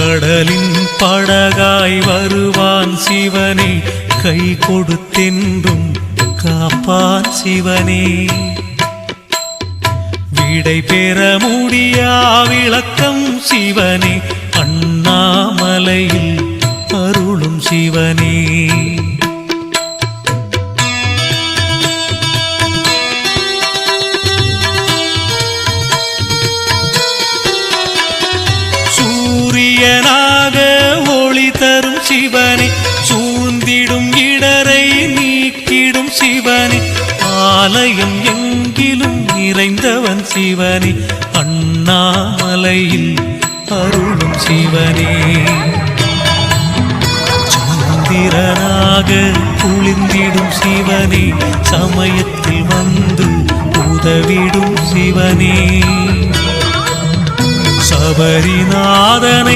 கடலின் படகாய் வருவான் சிவனே, கை கொடுத்தென்றும் காப்பான் சிவனே. விடை பெற முடியா விளக்கம் சிவனே, அண்ணாமலையில் அருளும் சிவனே. சூரியனாக ஒளி தரும் சிவனே, சூழ்ந்திடும் இடரை நீக்கிடும் சிவனே. ஆலயம் எங்கிலும் நிறைந்தவன் சிவனே, அண்ணாமலையில் அருளும் சிவனே. சந்திரனாக குளிர்ந்திடும் சிவனே, சமயத்தில் வந்து உதவிடும் சிவனே. சபரிநாதனை